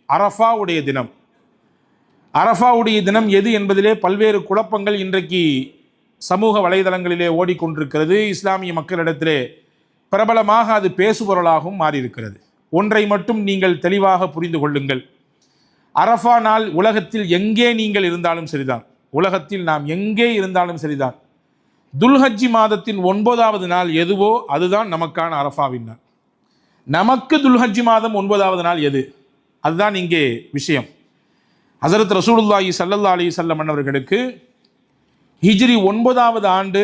அரஃபாவுடைய தினம். அரஃபாவுடைய தினம் எது என்பதிலே பல்வேறு குழப்பங்கள் இன்றைக்கு சமூக வலைதளங்களிலே ஓடிக்கொண்டிருக்கிறது. இஸ்லாமிய மக்களிடத்திலே பிரபலமாக அது பேசுபொருளாகவும் மாறியிருக்கிறது. ஒன்றை மட்டும் நீங்கள் தெளிவாக புரிந்து கொள்ளுங்கள். அரஃபா நாள் உலகத்தில் எங்கே நீங்கள் இருந்தாலும் சரிதான், உலகத்தில் நாம் எங்கே இருந்தாலும் சரிதான், துல்ஹஜ்ஜி மாதத்தின் 9வது நாள் எதுவோ அதுதான் நமக்கான அரஃபாவின் நாள். நமக்கு துல்ஹஜ்ஜி மாதம் 9வது நாள் எது, அதுதான் இங்கே விஷயம். ஹஸரத் ரசூலுல்லாஹி ஸல்லல்லாஹு அலைஹி வஸல்லம் அவர்களுக்கு ஹிஜ்ரி 9வது ஆண்டு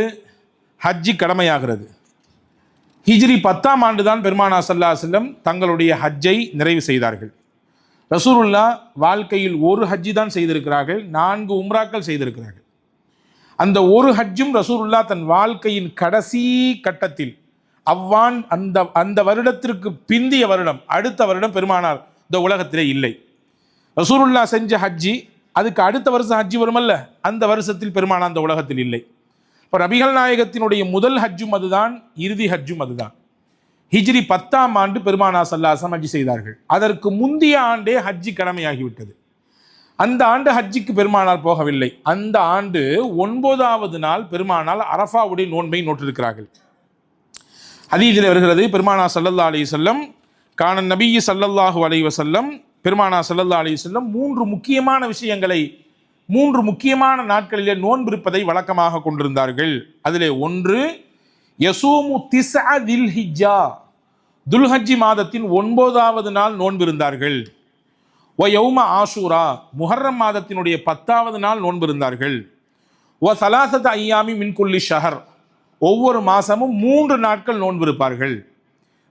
ஹஜ்ஜி கடமையாகிறது. ஹிஜ்ரி 10ஆம் ஆண்டு தான் பெருமானார் ஸல்லல்லாஹு அலைஹி வஸல்லம் தங்களுடைய ஹஜ்ஜை நிறைவு செய்தார்கள். ரசூலுல்லாஹ் வாழ்க்கையில் ஒரு ஹஜ்ஜி தான் செய்திருக்கிறார்கள், 4 உம்ராக்கள் செய்திருக்கிறார்கள். அந்த ஒரு ஹஜ்ஜும் ரசூலுல்லாஹ் தன் வாழ்க்கையின் கடைசி கட்டத்தில் அந்த வருடத்திற்கு பிந்திய வருடம், அடுத்த வருடம் பெருமானார் இந்த உலகத்திலே இல்லை. ரசூலுல்லாஹ் செஞ்ச ஹஜ்ஜி அதுக்கு அடுத்த வருஷம் ஹஜ்ஜி வருமல்ல, அந்த வருஷத்தில் பெருமானார் அந்த உலகத்தில் இல்லை. இப்போ நபிகள் நாயகத்தினுடைய முதல் ஹஜ்ஜும் அதுதான், இறுதி ஹஜ்ஜும் அதுதான். ஹிஜ்ரி 10ஆம் ஆண்டு பெருமானார் ஸல்லல்லாஹு அலைஹி வஸல்லம் ஹஜ்ஜி செய்தார்கள். அதற்கு முந்தைய ஆண்டே ஹஜ்ஜி கடமையாகிவிட்டது. அந்த ஆண்டு ஹஜ்ஜிக்கு பெருமானார் போகவில்லை. அந்த ஆண்டு 9வது நாள் பெருமானார் அரஃபாவுடைய நோன்பை நோற்றிருக்கிறார்கள். ஹதீஸில் வருகிறது, பெருமானார் ஸல்லல்லாஹு அலைஹி வஸல்லம் கான நபி ஸல்லல்லாஹு அலைஹி வஸல்லம், பெருமானார் ஸல்லல்லாஹு அலைஹி வஸல்லம் 3 முக்கியமான விஷயங்களை 3 முக்கியமான நாட்களிலே நோன்பிருப்பதை வழக்கமாக கொண்டிருந்தார்கள். அதிலே ஒன்று யசூமு திஸ்அ தில்ஹிஜ்ஜா, துல்ஹஜ்ஜி மாதத்தின் 9வது நாள் நோன்பிருந்தார்கள். வ யௌம ஆஷூரா, முஹர்ரம் மாதத்தினுடைய 10வது நாள் நோன்பிருந்தார்கள். வ ஸலாஸத ஐயாமி மின் குல்லி ஷஹர், ஒவ்வொரு மாதமும் 3 நாட்கள் நோன்பிருப்பார்கள்.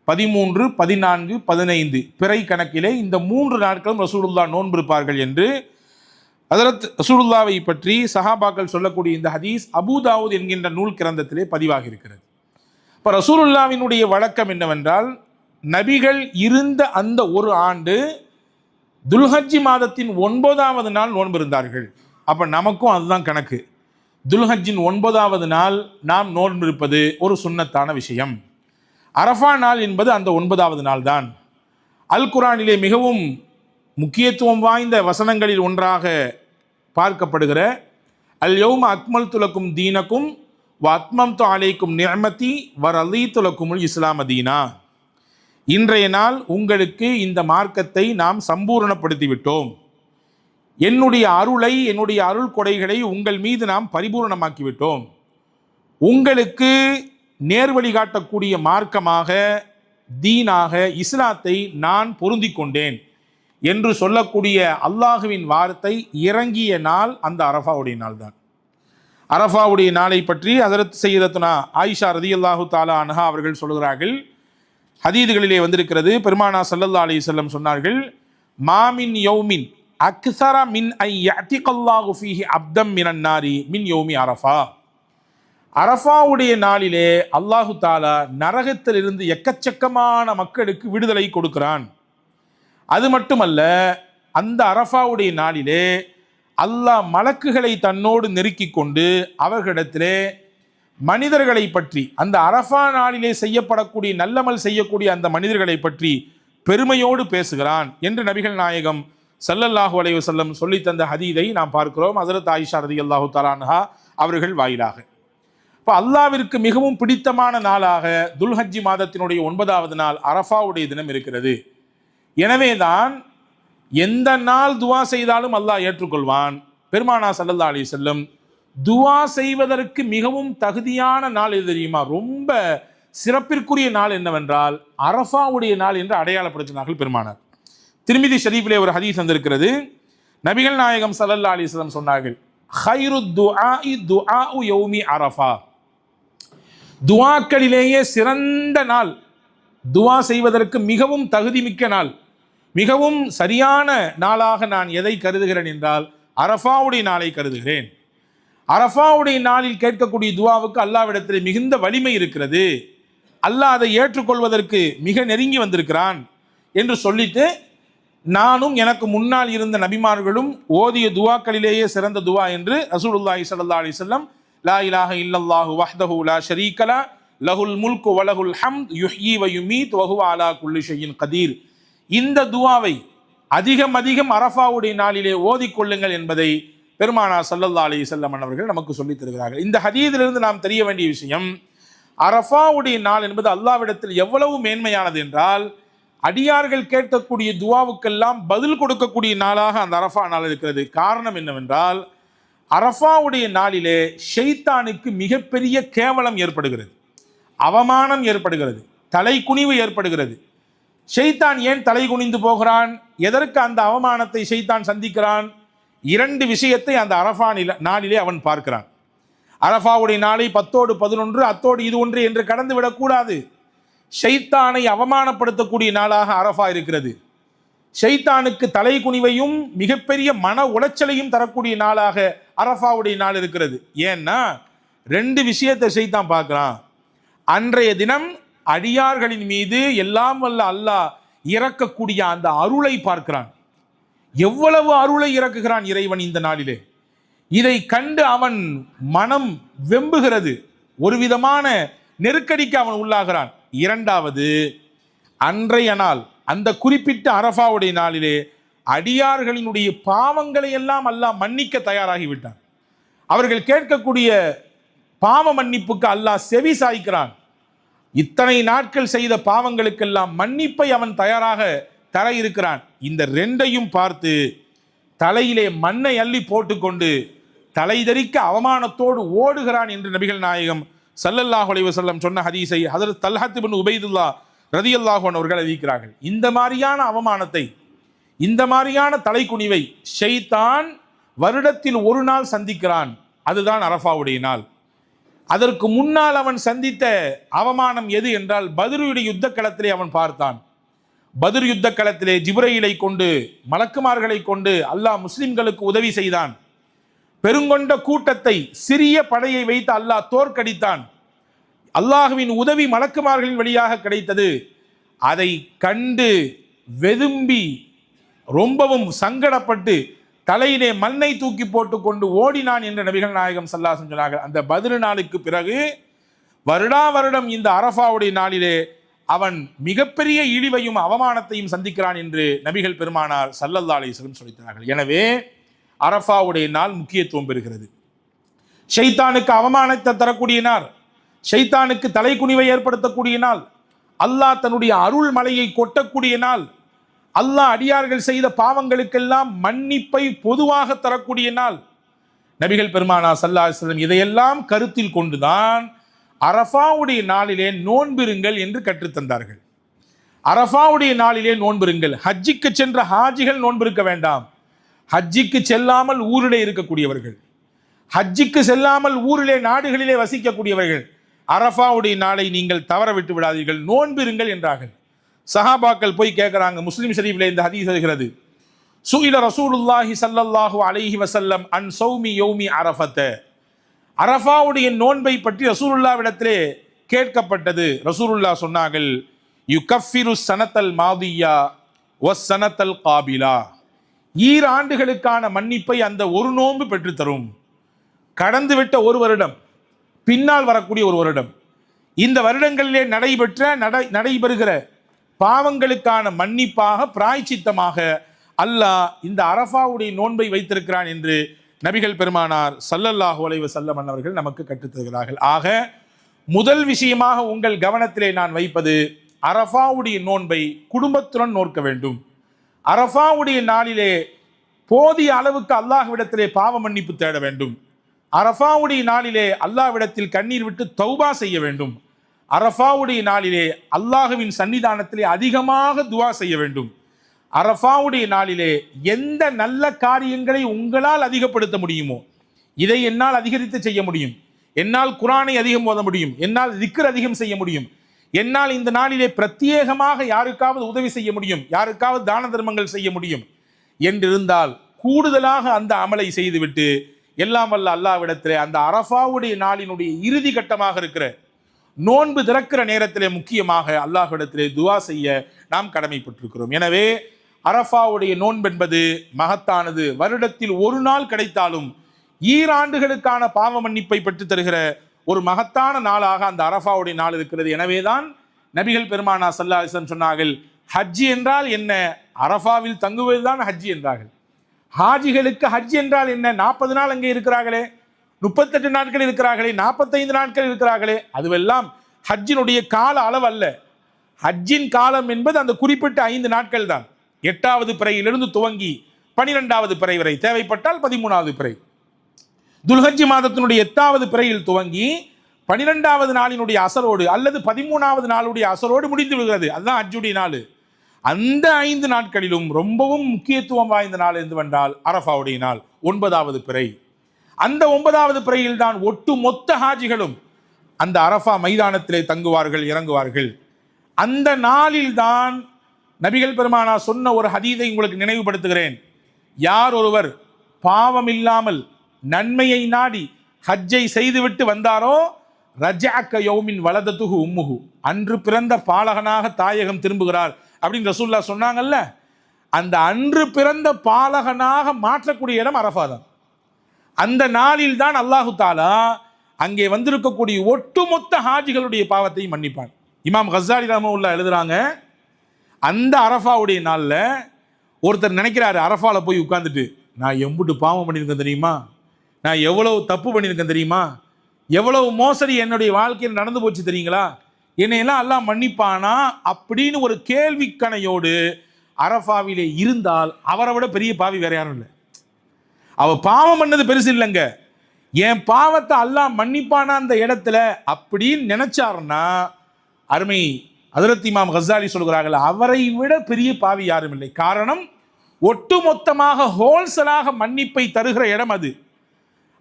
13, 14, 15 பிறை கணக்கிலே இந்த 3 நாட்களும் ரசூலுல்லாஹ் நோன்பிருப்பார்கள் என்று ஹஸரத் ரசூலுல்லாஹ்வை பற்றி சஹாபாக்கள் சொல்லக்கூடிய இந்த ஹதீஸ் அபூ தாவூத் என்கின்ற நூல் கிரந்தத்திலே பதிவாகி இருக்கிறது. இப்போ ரசூலுல்லாஹ்வினுடைய வழக்கம் என்னவென்றால், நபிகள் இருந்த அந்த ஒரு ஆண்டு துல்ஹஜ்ஜி மாதத்தின் 9வது நாள் நோன்பிருந்தார்கள். அப்போ நமக்கும் அதுதான் கணக்கு. துல்ஹஜ்ஜின் 9வது நாள் நாம் நோன்பிருப்பது ஒரு சுன்னத்தான விஷயம். அரஃபா நாள் என்பது அந்த 9வது நாள் தான். அல் குர்ஆனிலே மிகவும் முக்கியத்துவம் வாய்ந்த வசனங்களில் ஒன்றாக பார்க்கப்படுகிற அல் யௌம அக்மல்து லக்கும் தீனக்கும் வ அத்மம்து அலைக்கும் நிஅமதி வ ரலீது லக்குமுல் இஸ்லாம தீனா, இன்றைய நாள் உங்களுக்கு இந்த மார்க்கத்தை நாம் சம்பூரணப்படுத்தி விட்டோம், என்னுடைய அருளை, என்னுடைய அருள் கொடைகளை உங்கள் மீது நாம் பரிபூரணமாக்கிவிட்டோம், உங்களுக்கு நேர்வழி காட்டக்கூடிய மார்க்கமாக, தீனாக இஸ்லாத்தை நான் பொருந்தி கொண்டேன் என்று சொல்லக்கூடிய அல்லாஹுவின் வார்த்தை இறங்கிய நாள் அந்த அரஃபாவுடைய நாள் தான். அரஃபாவுடைய நாளை பற்றி ஹஸரத் சய்யிதத்துனா ஆயிஷா ரலியல்லாஹு தஆலா அன்ஹா அவர்கள் சொல்கிறார்கள், ஹதீதுகளிலே வந்திருக்கிறது, பெருமானார் ஸல்லல்லாஹு அலைஹி வஸல்லம் சொன்னார்கள், மாமின் யௌமின் அக்ஸர மின் ஐ யஅதிகல்லாஹு ஃபீஹி அப்தம் மினன் நாரி மின் யௌமி அரஃபா, அரஃபாவுடைய நாளிலே அல்லாஹு தாலா நரகத்திலிருந்து எக்கச்சக்கமான மக்களுக்கு விடுதலை கொடுக்கிறான். அது மட்டுமல்ல, அந்த அரஃபாவுடைய நாளிலே அல்லாஹ் மலக்குகளை தன்னோடு நெருக்கி கொண்டு அவர்களிடத்திலே மனிதர்களை பற்றி, அந்த அரஃபா நாளிலே செய்யப்படக்கூடிய நல்லமல் செய்யக்கூடிய அந்த மனிதர்களை பற்றி பெருமையோடு பேசுகிறான் என்று நபிகள் நாயகம் ஸல்லல்லாஹு அலைஹி வஸல்லம் சொல்லி தந்த ஹதீதை நாம் பார்க்கிறோம் ஹஸரத் ஆயிஷா ரலியல்லாஹு தஆலா அன்ஹா அவர்கள் வாயிலாக. இப்போ அல்லாவிற்கு மிகவும் பிடித்தமான நாளாக துல்ஹஜ்ஜி மாதத்தினுடைய 9வது நாள் அரஃபாவுடைய தினம் இருக்கிறது. எனவேதான் எந்த நாள் துவா செய்தாலும் அல்லாஹ் ஏற்றுக்கொள்வான். பெருமானார் ஸல்லல்லாஹு அலைஹி வஸல்லம் துவா செய்வதற்கு மிகவும் தகுதியான நாள் எது தெரியுமா? ரொம்ப சிறப்பிற்குரிய நாள் என்னவென்றால் அரஃபாவுடைய நாள் என்று அடையாளப்படுத்தினார்கள் பெருமானார். திர்மிதி ஷரீஃபிலே ஒரு ஹதீஸ் வந்திருக்கிறது. நபிகள் நாயகம் ஸல்லல்லாஹு அலைஹி வஸல்லம் சொன்னார்கள், ஹைரு துஆஇ துஆஉ யௌமி அரஃபா, துஆக்களிலேயே சிறந்த நாள், துஆ செய்வதற்கு மிகவும் தகுதிமிக்க நாள், மிகவும் சரியான நாளாக நான் எதை கருதுகிறேன் என்றால் அரஃபாவுடைய நாளை கருதுகிறேன். அரஃபாவுடைய நாளில் கேட்கக்கூடிய துஆவுக்கு அல்லாஹ்விடத்தில் மிகுந்த வலிமை இருக்கிறது, அல்லாஹ் அதை ஏற்றுக்கொள்வதற்கு மிக நெருங்கி வந்திருக்கிறான் என்று சொல்லிட்டு, நானும் எனக்கு முன்னால் இருந்த நபிமார்களும் ஓதிய துஆக்களிலேயே சிறந்த துஆ என்று ரசூலுல்லாஹி ஸல்லல்லாஹு அலைஹி வஸல்லம் லா இலாஹ இல்லல்லாஹு வஹ்தஹு லா ஷரீக லஹு லஹுல் முல்கு வ லஹுல் ஹம்த் யுஹ்யி வ யுமீத் வ ஹுவ அலா குல்லி ஷைஇன் கதீர், இந்த துஆவை அதிகம் அதிகம் அரஃபாவுடைய நாளிலே ஓதிக்கொள்ளுங்கள் என்பதை பெருமானார் ஸல்லல்லாஹு அலைஹி வஸல்லம் அவர்கள் நமக்கு சொல்லித் தருகிறார்கள். இந்த ஹதீஸிலிருந்து நாம் தெரிய வேண்டிய விஷயம், அரஃபாவுடைய நாள் என்பது அல்லாஹ்விடத்தில் எவ்வளவு மேன்மையானது என்றால், அடியார்கள் கேட்கக்கூடிய துவாவுக்கெல்லாம் பதில் கொடுக்கக்கூடிய நாளாக அந்த அரஃபா நாள் இருக்கிறது. காரணம் என்னவென்றால், அரஃபாவுடைய நாளிலே ஷைத்தானுக்கு மிகப்பெரிய கேவலம் ஏற்படுகிறது, அவமானம் ஏற்படுகிறது, தலைக்குனிவு ஏற்படுகிறது. ஷைத்தான் ஏன் தலை குனிந்து போகிறான்? எதற்கு அந்த அவமானத்தை ஷைத்தான் சந்திக்கிறான்? 2 விஷயத்தை அந்த அரஃபா நாளிலே அவன் பார்க்கிறான். அரஃபாவுடைய நாளை 10ஓடு 11 அத்தோடு இது ஒன்று என்று கடந்து விடக்கூடாது. ஷைத்தானை அவமானப்படுத்தக்கூடிய நாளாக அரஃபா இருக்கிறது. ஷைத்தானுக்கு தலை குனிவையும் மிகப்பெரிய மன உளைச்சலையும் தரக்கூடிய நாளாக அரஃபாவுடைய நாள் இருக்கிறது. ஏன்னா 2 விஷயத்தை ஷைத்தான் பார்க்கிறான். அன்றைய தினம் அடியார்களின் மீது எல்லாம் வல்ல அல்லாஹ் இறக்கக்கூடிய அந்த அருளை பார்க்கிறான். எவ்வளவு அருளை இறக்குகிறான் இறைவன் இந்த நாளிலே. இதை கண்டு அவன் மனம் வெம்புகிறது, ஒரு விதமான நெருக்கடிக்கு அவன் உள்ளாகிறான். 2வது, அன்றைய நாள் அந்த குறிப்பிட்ட அரஃபாவுடைய நாளிலே அடியார்களினுடைய பாவங்களை எல்லாம் அல்லாஹ் மன்னிக்க தயாராகிவிட்டான். அவர்கள் கேட்கக்கூடிய பாவ மன்னிப்புக்கு அல்லாஹ் செவி சாய்க்கிறான். இத்தனை நாட்கள் செய்த பாவங்களுக்கெல்லாம் மன்னிப்பை அவன் தயாராக தர இருக்கிறான். இந்த 2ஐயும் பார்த்து தலையிலே மண்ணை அள்ளி போட்டுக்கொண்டு தலைதறிக்க அவமானத்தோடு ஓடுகிறான் என்று நபிகள் நாயகம் ஸல்லல்லாஹு அலைஹி வஸல்லம் சொன்ன ஹதீஸை ஹஜ்ரத் தல்ஹத் இப்னு உபைதுல்லாஹ் ரலியல்லாஹு அன்ஹு அவர்கள் அறிவிக்கிறார்கள். இந்த மாதிரியான அவமானத்தை, இந்த மாதிரியான தலைக்குனிவை ஷைத்தான் வருடத்தில் ஒரு நாள் சந்திக்கிறான். அதுதான் அரஃபாவுடைய நாள். அதற்கு முன்னால் அவன் சந்தித்த அவமானம் எது என்றால், பத்ருடைய யுத்த களத்திலே அவன் பார்த்தான். பத்ர் யுத்த களத்திலே ஜிப்ரீலை கொண்டு, மலக்குமார்களை கொண்டு அல்லாஹ் முஸ்லிம்களுக்கு உதவி செய்தான். பெருங்கொண்ட கூட்டத்தை, சிறிய படையை வைத்து அல்லாஹ் தோற்கடித்தான். அல்லாஹுவின் உதவி மலக்குமார்களின் வழியாக கிடைத்தது. அதை கண்டு வெதும்பி ரொம்பவும் சங்கடப்பட்டு தலையிலே மண்ணை தூக்கி போட்டு கொண்டு ஓடினான் என்று நபிகள் நாயகம் ஸல்லல்லாஹு அலைஹி வஸல்லம் சொன்னார்கள். அந்த பத்ர் நாளுக்கு பிறகு வருடா வருடம் இந்த அரஃபாவுடைய நாளிலே அவன் மிகப்பெரிய இழிவையும் அவமானத்தையும் சந்திக்கிறான் என்று நபிகள் பெருமானார் ஸல்லல்லாஹு அலைஹி வஸல்லம் சொல்லித்தார்கள். எனவே அரஃபாவுடைய நாள் முக்கியத்துவம் பெறுகிறது. ஷைத்தானுக்கு அவமானத்தை தரக்கூடிய நாள், ஷைத்தானுக்கு தலைக்குனிவை ஏற்படுத்தக்கூடிய நாள், அல்லாஹ் தன்னுடைய அருள் மலையை கொட்டக்கூடிய நாள், அல்லாஹ் அடியார்கள் செய்த பாவங்களுக்கெல்லாம் மன்னிப்பை பொதுவாக தரக்கூடிய நாள். நபிகள் பெருமானார் ஸல்லல்லாஹு அலைஹி வஸல்லம் இதையெல்லாம் கருத்தில் கொண்டுதான் அரஃபாவுடைய நாளிலே நோன்பிருங்கள் என்று கற்றுத்தந்தார்கள். அரஃபாவுடைய நாளிலே நோன்பிருங்கள். ஹஜ்ஜிக்கு சென்ற ஹாஜிகள் நோன்பிருக்க வேண்டாம். ஹஜ்ஜிக்கு செல்லாமல் ஊரிலே இருக்கக்கூடியவர்கள், ஹஜ்ஜிக்கு செல்லாமல் ஊரிலே நாடுகளிலே வசிக்கக்கூடியவர்கள் அரஃபாவுடைய நாளை நீங்கள் தவற விட்டு விடாதீர்கள், நோன்பிருங்கள் என்றார்கள். சஹாபாக்கள் போய் கேட்கிறாங்க. முஸ்லிம் ஷரீஃபிலே இந்த ஹதீஸ் வருகிறது. சுஇல ரசூலுல்லாஹி ஸல்லல்லாஹு அலைஹி வஸல்லம் அன் ஸௌமி யௌமி அரஃபத. அரஃபாவுடைய நோன்பை பற்றி ரசூலுல்லாஹ்விடத்திலே கேட்கப்பட்டது. ரசூலுல்லாஹ் சொன்னார்கள், யுகஃபிரு ஸனத்தல் மாதியா வஸ் ஸனத்தல் காபிலா. ஈராண்டுகளுக்கான மன்னிப்பை அந்த ஒரு நோன்பு பெற்றுத்தரும். கடந்துவிட்ட ஒரு வருடம், பின்னால் வரக்கூடிய ஒரு வருடம், இந்த வருடங்களிலே நடைபெறுகிற பாவங்களுக்கான மன்னிப்பாக, பிராய்ச்சித்தமாக அல்லாஹ் இந்த அரஃபாவுடைய நோன்பை வைத்திருக்கிறான் என்று நபிகள் பெருமானார் ஸல்லல்லாஹு அலைஹி வஸல்லம் அவர்கள் நமக்கு கற்றுத்தருகிறார்கள். ஆக முதல் விஷயமாக உங்கள் கவனத்திலே நான் வைப்பது, அரஃபாவுடைய நோன்பை குடும்பத்துடன் நோக்க வேண்டும். அரஃபாவுடைய நாளிலே போதிய அளவுக்கு அல்லாஹ்விடத்திலே பாவ மன்னிப்பு தேட வேண்டும். அரஃபாவுடைய நாளிலே அல்லாஹ்விடத்தில் கண்ணீர் விட்டு தௌபா செய்ய வேண்டும். அரஃபாவுடைய நாளிலே அல்லாஹுவின் சன்னிதானத்திலே அதிகமாக துவா செய்ய வேண்டும். அரஃபாவுடைய நாளிலே எந்த நல்ல காரியங்களை உங்களால் அதிகப்படுத்த முடியுமோ, இதை என்னால் அதிகரித்து செய்ய முடியும், என்னால் குர்ஆனை அதிகம் ஓத முடியும், என்னால் திக்ர் அதிகம் செய்ய முடியும், என்னால் இந்த நாளிலே பிரத்யேகமாக யாருக்காவது உதவி செய்ய முடியும், யாருக்காவது தான தர்மங்கள் செய்ய முடியும் என்றிருந்தால் கூடுதலாக அந்த அமலை செய்துவிட்டு எல்லாம் வல்ல அல்லாஹ்விடத்திலே அந்த அரஃபாவுடைய நாளினுடைய இறுதி கட்டமாக இருக்கிற நோன்பு திறக்கிற நேரத்திலே முக்கியமாக அல்லாஹ்விடத்திலே துவா செய்ய நாம் கடமைப்பட்டிருக்கிறோம். எனவே அரஃபாவுடைய நோன்பு என்பது மகத்தானது. வருடத்தில் ஒரு நாள் கிடைத்தாலும் ஈராண்டுகளுக்கான பாவ மன்னிப்பை பெற்று தருகிற ஒரு மகத்தான நாளாக அந்த அரஃபாவுடைய நாள் இருக்கிறது. எனவேதான் நபிகள் பெருமானார் ஸல்லல்லாஹு அலைஹி வஸல்லம் சொன்னார்கள், ஹஜ் என்றால் என்ன? அரஃபாவில் தங்குவதுதான் ஹஜ் என்றார்கள். ஹாஜிகளுக்கு ஹஜ் என்றால் என்ன? 40 நாள் அங்கே இருக்கிறார்களே, 38 நாட்கள் இருக்கிறார்களே, 45 நாட்கள் இருக்கிறார்களே, அதுவெல்லாம் ஹஜ்ஜினுடைய கால அளவு அல்ல. ஹஜ்ஜின் காலம் என்பது அந்த குறிப்பிட்ட 5 நாட்கள் தான். 8வது பிறையிலிருந்து துவங்கி 12வது பிறை வரை, தேவைப்பட்டால் 13வது பிறை. துல்ஹஜ் மாதத்தினுடைய 8வது பிறையில் துவங்கி 12வது நாளினுடைய அசரோடு அல்லது 13வது நாளுடைய அசரோடு முடிந்து விடுகிறது. அதுதான் ஹஜ்ஜுடைய நாள். அந்த 5 நாட்களிலும் ரொம்பவும் முக்கியத்துவம் வாய்ந்த நாள் எதுவென்றால் அரஃபாவுடைய நாள், 9வது பிறை. அந்த 9வது பிறையில் தான் ஒட்டு மொத்த ஹாஜிகளும் அந்த அரஃபா மைதானத்திலே தங்குவார்கள், இறங்குவார்கள். அந்த நாளில் தான் நபிகள் பெருமானா சொன்ன ஒரு ஹதீதை உங்களுக்கு நினைவுபடுத்துகிறேன். யார் ஒருவர் பாவம் இல்லாமல் நன்மையை நாடி ஹஜ்ஜை செய்துவிட்டு வந்தாரோ, ரஜஅக யௌமின் வலதத்துஹு உம்முஹு, அன்று பிறந்த பாலகனாக தாயகம் திரும்புகிறார் அப்படின்னு ரசூலுல்லாஹ் சொன்னாங்கல்ல. அந்த அன்று பிறந்த பாலகனாக மாற்றக்கூடிய இடம் அரஃபா தான். அந்த நாளில் தான் அல்லாஹு தாலா அங்கே வந்திருக்கக்கூடிய ஒட்டுமொத்த ஹாஜிகளுடைய பாவத்தை மன்னிப்பான். இமாம் கஸ்ஸாலி ரஹ்மத்துல்லாஹி எழுதுறாங்க, அந்த அரஃபாவுடைய நாளில் ஒருத்தர் நினைக்கிறாரு, அரஃபாவில் போய் உட்கார்ந்துட்டு நான் எம்புட்டு பாவம் பண்ணியிருக்கேன் தெரியுமா, நான் எவ்வளவு தப்பு பண்ணியிருக்கேன் தெரியுமா, எவ்வளவு மோசடி என்னுடைய வாழ்க்கையில் நடந்து போச்சு தெரியுங்களா, என்னையெல்லாம் அல்லாஹ் மன்னிப்பானா அப்படின்னு ஒரு கேள்விக்கணையோடு அரஃபாவிலே இருந்தால் அவரை விட பெரிய பாவி வேற யாரும் இல்லை. அவ பாவம் பண்ணது பெருசு இல்லைங்க, என் பாவத்தை அல்லாஹ் மன்னிப்பானா அந்த இடத்துல அப்படின்னு நினைச்சாருன்னா, அருமை ஹஜ்ரத் இமாம் கஸ்ஸாலி சொல்கிறார்கள், அவரை விட பெரிய பாவி யாரும் இல்லை. காரணம், ஒட்டுமொத்தமாக ஹோல்சலாக மன்னிப்பை தருகிற இடம் அது.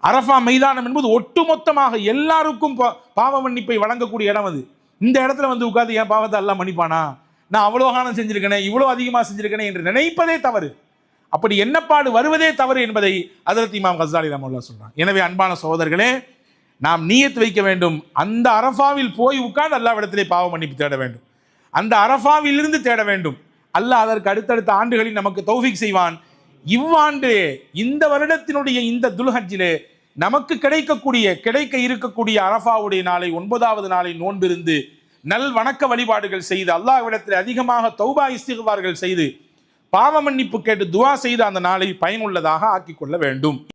அரஃபா மைதானம் என்பது ஒட்டுமொத்தமாக எல்லாருக்கும் பாவ மன்னிப்பை வழங்கக்கூடிய இடம் அது. இந்த இடத்துல வந்து உட்கார்ந்து என் பாவத்தை அல்லாஹ் மன்னிப்பானா, நான் அவ்வளோ காலம் செஞ்சிருக்கேனே, இவ்வளோ அதிகமாக செஞ்சிருக்கேனே என்று நினைப்பதே தவறு. அப்படி எண்ணப்பாடு வருவதே தவறு என்பதை ஹஜ்ரத் இமாம் கஸ்ஸாலி ரஹ்மத்துல்லாஹி சொல்றாங்க. எனவே அன்பான சகோதரர்களே, நாம் நியத் வைக்க வேண்டும், அந்த அரஃபாவில் போய் உட்கார்ந்து அல்லாஹ்விடத்திலே பாவ மன்னிப்பு தேட வேண்டும், அந்த அரஃபாவிலிருந்து தேட வேண்டும். அல்லாஹ் அதற்கு அடுத்தடுத்த ஆண்டுகளில் நமக்கு தௌஃபீக் செய்வான். இவ்வாண்டு இந்த வருடத்தினுடைய இந்த துல்ஹஜ்ஜிலே நமக்கு கிடைக்க இருக்கக்கூடிய அரஃபாவுடைய நாளை, 9வது நாளை நோன்பிருந்து நல் வணக்க வழிபாடுகள் செய்து அல்லாஹ்விடத்தில் அதிகமாக தௌபா இஸ்திக்பார்கள் செய்து பாவ மன்னிப்பு கேட்டு துஆ செய்து அந்த நாளை பயனுள்ளதாக ஆக்கிக் கொள்ள வேண்டும்.